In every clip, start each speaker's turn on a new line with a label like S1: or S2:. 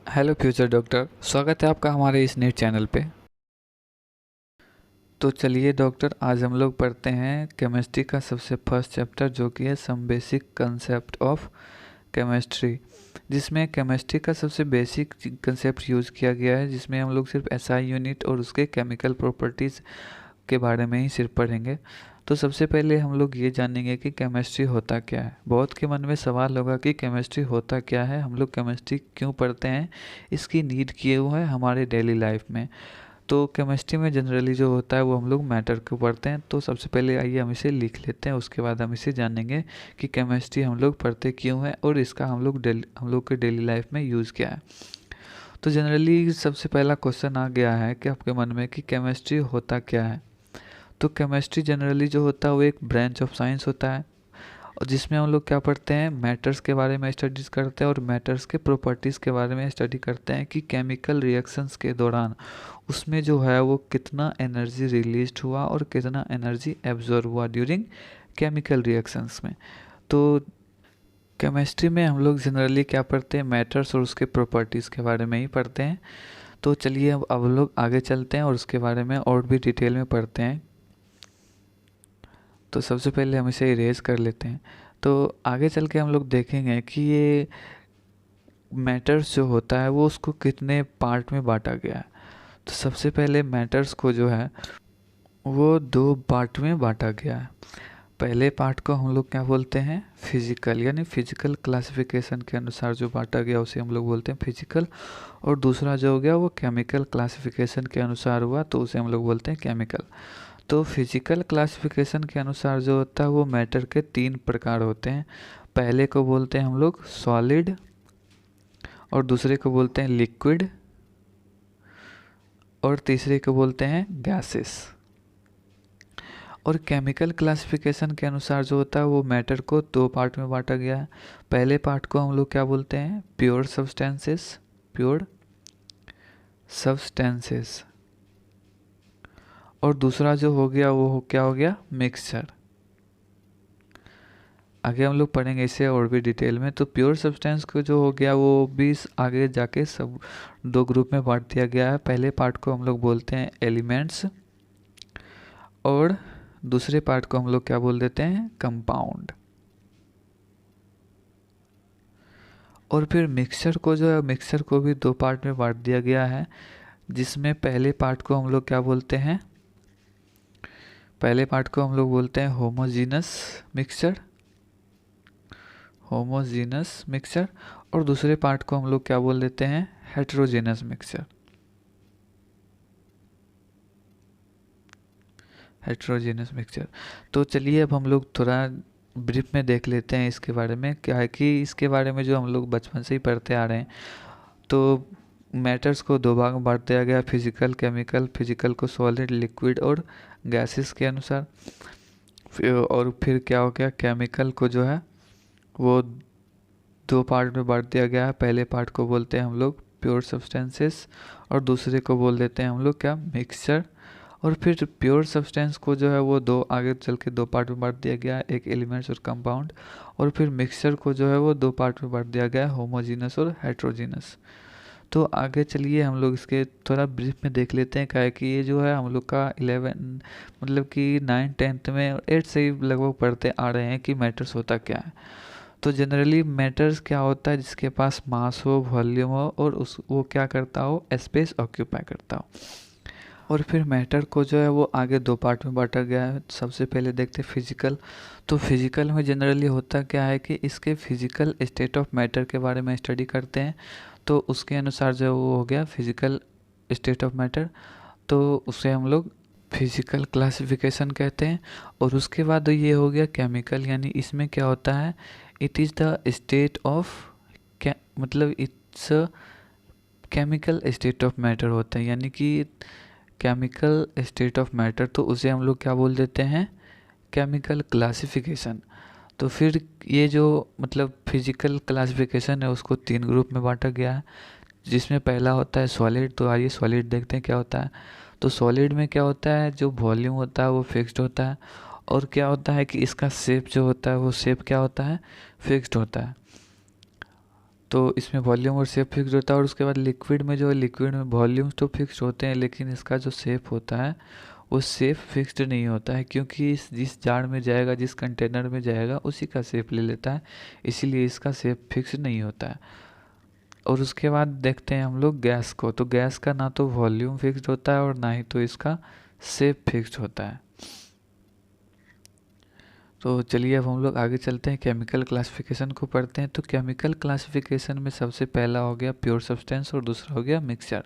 S1: Hello future doctor, स्वागत है आपका हमारे इस न्यूज़ चैनल पे। तो चलिए डॉक्टर, आज हम लोग पढ़ते हैं केमिस्ट्री का सबसे फर्स्ट चैप्टर जो कि है some basic concept of chemistry, जिसमें केमिस्ट्री का सबसे बेसिक कंसेप्ट यूज़ किया गया है, जिसमें हम लोग सिर्फ एसआई यूनिट और उसके केमिकल प्रॉपर्टीज़ के बारे में ही सिर्फ पढ़ेंगे। तो सबसे पहले हम लोग ये जानेंगे कि केमिस्ट्री होता क्या है। बहुत के मन में सवाल होगा कि केमिस्ट्री होता क्या है, हम लोग केमिस्ट्री क्यों पढ़ते हैं, इसकी नीड किए हुए हैं हमारे डेली लाइफ में। तो केमिस्ट्री में जनरली जो होता है वो हम लोग मैटर को पढ़ते हैं। तो सबसे पहले आइए हम इसे लिख लेते हैं, उसके बाद हम इसे जानेंगे कि केमिस्ट्री हम लोग पढ़ते क्यों है और इसका हम लोग के डेली लाइफ में यूज़ क्या है। तो जनरली सबसे पहला क्वेश्चन आ गया है कि आपके मन में कि केमिस्ट्री होता क्या है। तो केमिस्ट्री जनरली जो होता है वो एक ब्रांच ऑफ साइंस होता है, और जिसमें हम लोग क्या पढ़ते हैं, मैटर्स के बारे में स्टडीज करते हैं और मैटर्स के प्रॉपर्टीज़ के बारे में स्टडी करते हैं कि केमिकल रिएक्शंस के दौरान उसमें जो है वो कितना एनर्जी रिलीज हुआ और कितना एनर्जी एब्जॉर्ब हुआ ड्यूरिंग केमिकल रिएक्शंस में। तो केमिस्ट्री में हम लोग जनरली क्या पढ़ते हैं, मैटर्स और उसके प्रॉपर्टीज़ के बारे में ही पढ़ते हैं। तो चलिए अब लोग आगे चलते हैं और उसके बारे में और भी डिटेल में पढ़ते हैं। तो सबसे पहले हम इसे इरेज कर लेते हैं। तो आगे चल के हम लोग देखेंगे कि ये मैटर्स जो होता है वो उसको कितने पार्ट में बांटा गया है। तो सबसे पहले मैटर्स को जो है वो दो पार्ट में बांटा गया है। पहले पार्ट को हम लोग क्या बोलते हैं, फिजिकल, यानी फिजिकल क्लासिफिकेशन के अनुसार जो बांटा गया उसे हम लोग बोलते हैं फिजिकल। और दूसरा जो हो गया वो केमिकल क्लासिफिकेशन के अनुसार हुआ तो उसे हम लोग बोलते हैं केमिकल। तो फिजिकल क्लासिफिकेशन के अनुसार जो होता है वो मैटर के तीन प्रकार होते हैं। पहले को बोलते हैं हम लोग सॉलिड, और दूसरे को बोलते हैं लिक्विड, और तीसरे को बोलते हैं गैसेस। और केमिकल क्लासिफिकेशन के अनुसार जो होता है वो मैटर को दो पार्ट में बांटा गया है। पहले पार्ट को हम लोग क्या बोलते हैं, प्योर सब्सटेंसेस, प्योर सब्सटेंसेस। और दूसरा जो हो गया वो क्या हो गया, मिक्सचर। आगे हम लोग पढ़ेंगे इसे और भी डिटेल में। तो प्योर सब्सटेंस को जो हो गया वो भी आगे जाके सब दो ग्रुप में बांट दिया गया है। पहले पार्ट को हम लोग बोलते हैं एलिमेंट्स, और दूसरे पार्ट को हम लोग क्या बोल देते हैं, कंपाउंड। और फिर मिक्सचर को जो है, मिक्सचर को भी दो पार्ट में बांट दिया गया है, जिसमें पहले पार्ट को हम लोग क्या बोलते हैं, पहले पार्ट को हम लोग बोलते हैं होमोजीनस मिक्सचर, होमोजीनस मिक्सचर। और दूसरे पार्ट को हम लोग क्या बोल देते हैं, हेट्रोजेनस मिक्सचर, हेट्रोजेनस मिक्सचर। तो चलिए अब हम लोग थोड़ा ब्रीफ में देख लेते हैं इसके बारे में। क्या है कि इसके बारे में जो हम लोग बचपन से ही पढ़ते आ रहे हैं, तो मैटर्स को दो भाग में बांट दिया गया, फिजिकल केमिकल, फिजिकल को सॉलिड लिक्विड और गैसेस के अनुसार। और फिर क्या हो गया, केमिकल को जो है वो दो पार्ट में बांट दिया गया है। पहले पार्ट को बोलते हैं हम लोग प्योर सब्सटेंसेस, और दूसरे को बोल देते हैं हम लोग क्या, मिक्सचर। और फिर प्योर सब्सटेंस को जो है वो दो आगे चल के दो पार्ट में बांट दिया गया है, एक एलिमेंट्स और कंपाउंड। और फिर मिक्सचर को जो है वो दो पार्ट में बांट दिया गया है, होमोजीनस और हेट्रोजीनस। तो आगे चलिए हम लोग इसके थोड़ा ब्रीफ में देख लेते हैं। क्या है कि ये जो है हम लोग का 11 मतलब कि 9th 10th में और 8th से ही लगभग पढ़ते आ रहे हैं कि मैटर्स होता क्या है। तो जनरली मैटर्स क्या होता है, जिसके पास मास हो, वॉल्यूम हो, और उस वो क्या करता हो, स्पेस ऑक्यूपाई करता हो। और फिर मैटर को जो है वो आगे दो पार्ट में बांटा गया है। सबसे पहले देखते हैं फिजिकल। तो फिजिकल में जनरली होता क्या है कि इसके फिजिकल स्टेट ऑफ मैटर के बारे में स्टडी करते हैं। तो उसके अनुसार जो वो हो गया फिजिकल स्टेट ऑफ मैटर, तो उसे हम लोग फिजिकल क्लासिफिकेशन कहते हैं। और उसके बाद ये हो गया केमिकल, यानी इसमें क्या होता है, it is the state of, मतलब its chemical state of matter होता है, यानी कि केमिकल स्टेट ऑफ मैटर, तो उसे हम लोग क्या बोल देते हैं, केमिकल क्लासिफिकेशन। तो फिर ये जो मतलब फिजिकल क्लासिफिकेशन है उसको तीन ग्रुप में बांटा गया है, जिसमें पहला होता है सॉलिड। तो आइए सॉलिड देखते हैं क्या होता है। तो सॉलिड में क्या होता है, जो वॉल्यूम होता है वो फिक्स्ड होता है, और क्या होता है कि इसका शेप जो होता है वो शेप क्या होता है, फिक्स्ड होता है। तो इसमें वॉल्यूम और शेप फिक्स होता है। और उसके बाद लिक्विड में जो है, लिक्विड में वॉल्यूम्स तो फिक्स होते हैं, लेकिन इसका जो शेप होता है वो शेप फिक्स्ड नहीं होता है, क्योंकि इस जिस जार में जाएगा, जिस कंटेनर में जाएगा, उसी का शेप ले लेता है, इसीलिए इसका शेप फिक्स नहीं होता है। और उसके बाद देखते हैं हम लोग गैस को। तो गैस का ना तो वॉल्यूम फिक्स्ड होता है और ना ही तो इसका शेप फिक्स्ड होता है। तो चलिए अब हम लोग आगे चलते हैं, केमिकल क्लासिफिकेशन को पढ़ते हैं। तो केमिकल क्लासिफिकेशन में सबसे पहला हो गया प्योर सब्सटेंस और दूसरा हो गया मिक्सचर।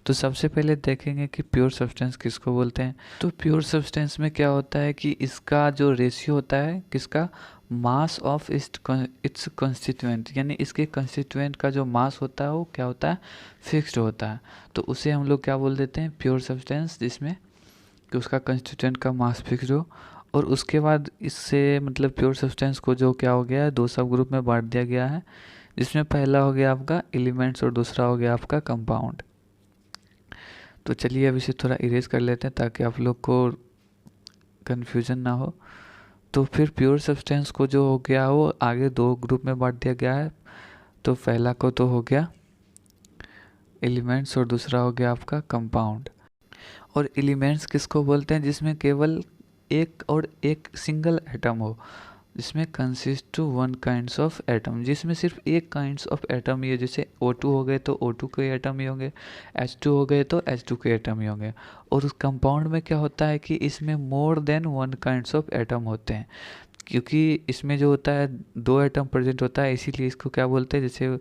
S1: तो सबसे पहले देखेंगे कि प्योर सब्सटेंस किसको बोलते हैं। तो प्योर सब्सटेंस में क्या होता है कि इसका जो रेशियो होता है किसका, मास ऑफ इट्स कंस्टिट्यूएंट, यानी इसके कंस्टिट्यूएंट का जो मास होता है वो क्या होता है, फिक्स्ड होता है। तो उसे हम लोग क्या बोल देते हैं, प्योर सब्सटेंस, जिसमें कि उसका कंस्टिट्यूएंट का मास फिक्स्ड हो। और उसके बाद इससे मतलब प्योर सब्सटेंस को जो क्या हो गया है, दो सब ग्रुप में बांट दिया गया है, जिसमें पहला हो गया आपका एलिमेंट्स और दूसरा हो गया आपका कंपाउंड। तो चलिए अब इसे थोड़ा इरेज कर लेते हैं ताकि आप लोग को कन्फ्यूजन ना हो। तो फिर प्योर सब्सटेंस को जो हो गया वो आगे दो ग्रुप में बांट दिया गया है। तो पहला को तो हो गया एलिमेंट्स और दूसरा हो गया आपका कंपाउंड। और एलिमेंट्स किसको बोलते हैं, जिसमें केवल एक और एक सिंगल एटम हो, जिसमें consist to one kinds of atom, जिसमें सिर्फ एक काइंड्स ऑफ एटम ही है। जैसे O2 हो गए तो O2 के एटम ही होंगे, H2 हो गए तो H2 के एटम ही होंगे। और उस कंपाउंड में क्या होता है कि इसमें more than one kinds of atom होते हैं, क्योंकि इसमें जो होता है दो एटम प्रेजेंट होता है, इसीलिए इसको क्या बोलते हैं। जैसे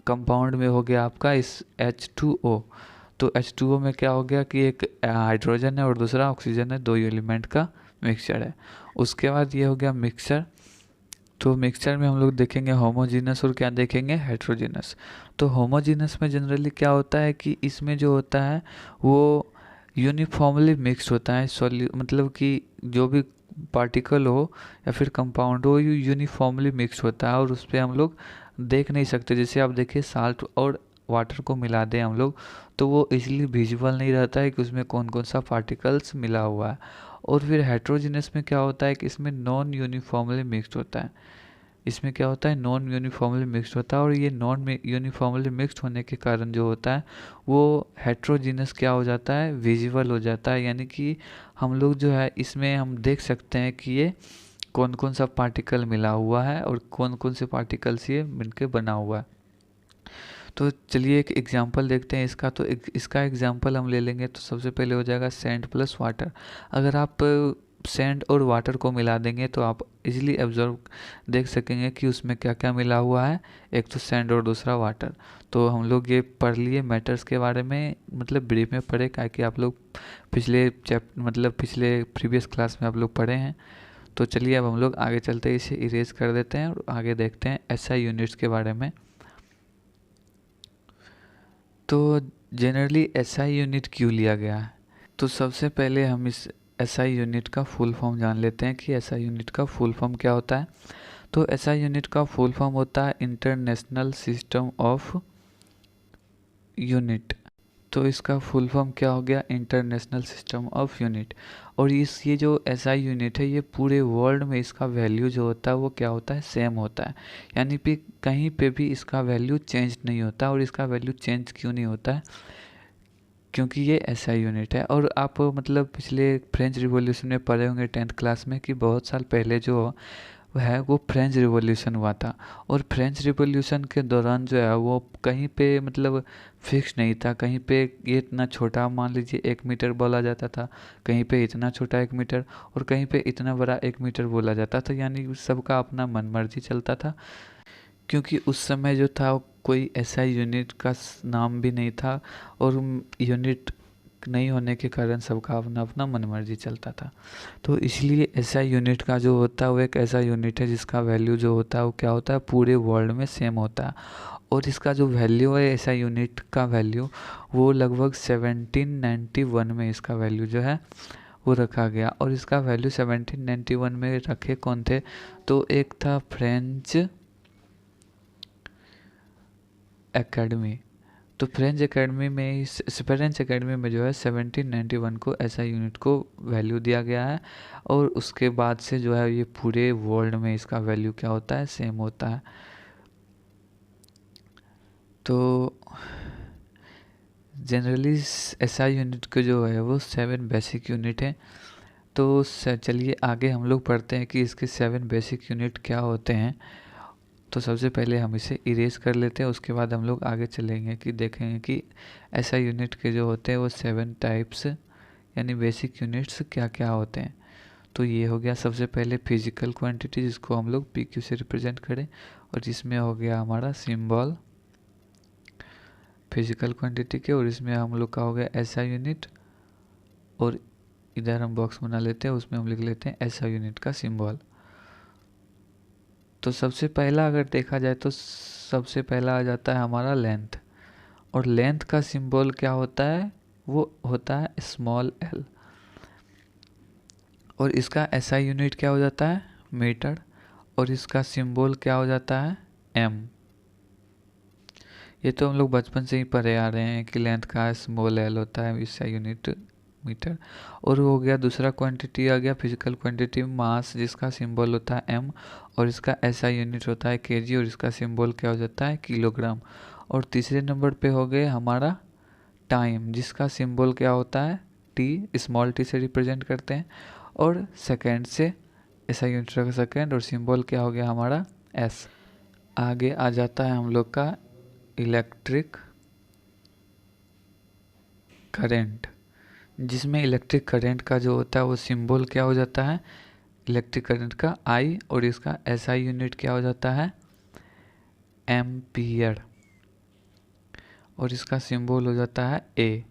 S1: कंपाउंड में हो गया आपका इस H2O, तो H2O में क्या हो गया कि एक हाइड्रोजन है और दूसरा ऑक्सीजन है, दो एलिमेंट का मिक्सचर है। उसके बाद ये हो गया मिक्सचर। तो मिक्सचर में हम लोग देखेंगे होमोजीनस और क्या देखेंगे, हेट्रोजीनस। तो होमोजीनस में जनरली क्या होता है कि इसमें जो होता है वो यूनिफॉर्मली मिक्स्ड होता है, मतलब कि जो भी पार्टिकल हो या फिर कंपाउंड हो, यूनिफॉर्मली मिक्स्ड होता है और उस पर हम लोग देख नहीं सकते। जैसे आप देखिए साल्ट और वाटर को मिला दें हम लोग, तो वो इजीली विजिबल नहीं रहता है कि उसमें कौन कौन सा पार्टिकल्स मिला हुआ है। और फिर हेट्रोजीनस में क्या होता है कि इसमें नॉन यूनिफॉर्मली मिक्स्ड होता है। इसमें क्या होता है, नॉन यूनिफॉर्मली मिक्स्ड होता है। और ये नॉन यूनिफॉर्मली मिक्स्ड होने के कारण जो होता है वो हेट्रोजीनस क्या हो जाता है, विजिबल हो जाता है। यानी कि हम लोग जो है इसमें हम देख सकते हैं कि ये कौन कौन सा पार्टिकल मिला हुआ है और कौन कौन से पार्टिकल्स ये मिलकर बना हुआ है। तो चलिए एक एग्जांपल देखते हैं इसका। तो इसका एग्जांपल हम ले लेंगे। तो सबसे पहले हो जाएगा सैंड प्लस वाटर। अगर आप सैंड और वाटर को मिला देंगे तो आप इजीली ऑब्जर्व देख सकेंगे कि उसमें क्या क्या मिला हुआ है, एक तो सैंड और दूसरा वाटर। तो हम लोग ये पढ़ लिए मैटर्स के बारे में, मतलब ब्रीफ में पढ़े, क्या कि आप लोग पिछले मतलब पिछले प्रीवियस क्लास में आप लोग पढ़े हैं। तो चलिए अब हम लोग आगे चलते हैं, इसे इरेज कर देते हैं और आगे देखते हैं एसआई यूनिट्स के बारे में। तो जनरली एसआई यूनिट क्यों लिया गया है, तो सबसे पहले हम इस एसआई यूनिट का फुल फॉर्म जान लेते हैं कि एसआई यूनिट का फुल फॉर्म क्या होता है। तो एसआई यूनिट का फुल फॉर्म होता है इंटरनेशनल सिस्टम ऑफ यूनिट। तो इसका फुल फॉर्म क्या हो गया, इंटरनेशनल सिस्टम ऑफ यूनिट। और ये जो एसआई यूनिट है ये पूरे वर्ल्ड में इसका वैल्यू जो होता है वो क्या होता है, सेम होता है। यानी कि कहीं पे भी इसका वैल्यू चेंज नहीं होता। और इसका वैल्यू चेंज क्यों नहीं होता है, क्योंकि ये एसआई यूनिट है। और आप मतलब पिछले फ्रेंच रिवॉल्यूशन में पढ़े होंगे 10th क्लास में कि बहुत साल पहले जो है वो फ्रेंच रिवॉल्यूशन हुआ था। और फ्रेंच रिवॉल्यूशन के दौरान जो है वो कहीं पे मतलब फिक्स नहीं था। कहीं पे ये इतना छोटा मान लीजिए 1 मीटर बोला जाता था, कहीं पे इतना छोटा 1 मीटर, और कहीं पे इतना बड़ा 1 मीटर बोला जाता था। यानी सबका अपना मन मर्जी चलता था, क्योंकि उस समय जो था कोई ऐसा यूनिट का नाम भी नहीं था। और यूनिट नहीं होने के कारण सबका अपना अपना मनमर्जी चलता था। तो इसलिए ऐसा यूनिट का जो होता है वो एक ऐसा यूनिट है जिसका वैल्यू जो होता है वो क्या होता है, पूरे वर्ल्ड में सेम होता है। और इसका जो वैल्यू है ऐसा यूनिट का वैल्यू वो लगभग 1791 में इसका वैल्यू जो है वो रखा गया। और इसका वैल्यू 1791 में रखे कौन थे, तो एक था फ्रेंच एकेडमी। तो फ्रेंच एकेडमी में जो है 1791 को ऐसा यूनिट को वैल्यू दिया गया है। और उसके बाद से जो है ये पूरे वर्ल्ड में इसका वैल्यू क्या होता है, सेम होता है। तो जनरली एसआई यूनिट के जो है वो 7 बेसिक यूनिट हैं। तो चलिए आगे हम लोग पढ़ते हैं कि इसके 7 बेसिक यूनिट क्या होते हैं। तो सबसे पहले हम इसे इरेज कर लेते हैं, उसके बाद हम लोग आगे चलेंगे कि देखेंगे कि एसआई यूनिट के जो होते हैं वो 7 टाइप्स यानी बेसिक यूनिट्स क्या क्या होते हैं। तो ये हो गया सबसे पहले फिजिकल क्वांटिटी, जिसको हम लोग पीक्यू से रिप्रेजेंट करें, और जिसमें हो गया हमारा सिंबल फिजिकल क्वांटिटी के, और इसमें हम लोग का हो गया एसआई यूनिट, और इधर हम बॉक्स बना लेते हैं, उसमें हम लिख लेते हैं एसआई यूनिट का सिंबल। तो सबसे पहला अगर देखा जाए तो सबसे पहला आ जाता है हमारा लेंथ, और लेंथ का सिंबल क्या होता है, वो होता है स्मॉल एल, और इसका एसआई यूनिट क्या हो जाता है, मीटर, और इसका सिंबल क्या हो जाता है, एम। ये तो हम लोग बचपन से ही पढ़े आ रहे हैं कि लेंथ का स्मॉल एल होता है, इसका यूनिट मीटर। और हो गया दूसरा क्वांटिटी आ गया फिजिकल क्वांटिटी मास, जिसका सिंबल होता है एम, और इसका एसआई यूनिट होता है केजी, और इसका सिंबल क्या हो जाता है, किलोग्राम। और तीसरे नंबर पे हो गए हमारा टाइम, जिसका सिंबल क्या होता है, टी, स्मॉल टी से रिप्रेजेंट करते हैं, और सेकेंड से एसआई यूनिट का सेकेंड, और सिंबल क्या हो गया हमारा एस। आगे आ जाता है हम लोग का इलेक्ट्रिक करंट, जिसमें इलेक्ट्रिक करंट का जो होता है वो सिंबल क्या हो जाता है, इलेक्ट्रिक करंट का आई, और इसका एसआई यूनिट क्या हो जाता है, एम्पियर, और इसका सिंबल हो जाता है ए।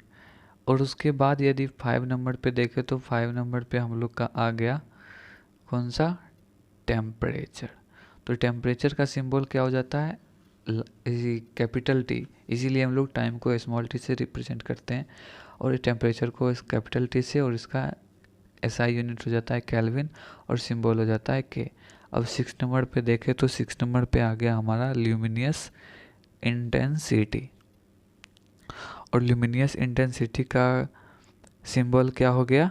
S1: और उसके बाद यदि 5 नंबर पे देखें तो 5 नंबर पे हम लोग का आ गया कौन सा, टेम्परेचर। तो टेम्परेचर का सिंबल क्या हो जाता है, कैपिटल टी, इसीलिए हम लोग टाइम को स्मॉल टी से रिप्रेजेंट करते हैं, और टेम्परेचर को इस कैपिटल टी से, और इसका एसआई यूनिट हो जाता है केल्विन, और सिंबल हो जाता है के। अब 6 नंबर पे देखें तो 6 नंबर पे आ गया हमारा ल्यूमिनियस इंटेंसिटी, और ल्यूमिनियस इंटेंसिटी का सिंबल क्या हो गया,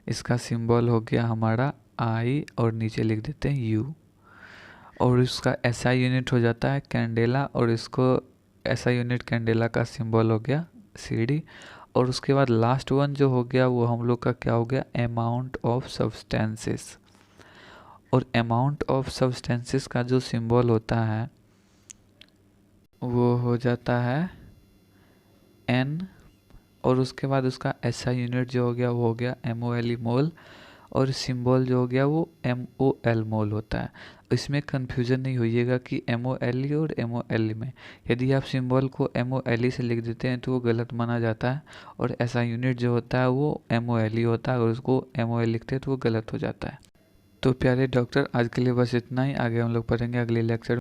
S1: इसका सिंबल हो गया हमारा आई, और नीचे लिख देते हैं यू, और इसका एसआई यूनिट हो जाता है कैंडेला, और इसको एसआई यूनिट कैंडेला का सिंबल हो गया सीडी। और उसके बाद लास्ट वन जो हो गया वो हम लोग का क्या हो गया, अमाउंट ऑफ सब्सटेंसेस, और अमाउंट ऑफ सब्सटेंसेस का जो सिंबल होता है वो हो जाता है एन, और उसके बाद उसका एसआई यूनिट जो हो गया वो हो गया MOLE मोल, और सिंबल जो हो गया वो MOL मोल होता है। इसमें कन्फ्यूज़न नहीं होइएगा कि MOLE और MOLE में, यदि आप सिंबल को MOLE से लिख देते हैं तो वो गलत माना जाता है, और ऐसा यूनिट जो होता है वो MOLE होता है, और उसको MOL लिखते हैं तो वो गलत हो जाता है। तो प्यारे डॉक्टर, आज के लिए बस इतना ही, आगे हम लोग पढ़ेंगे अगले लेक्चर।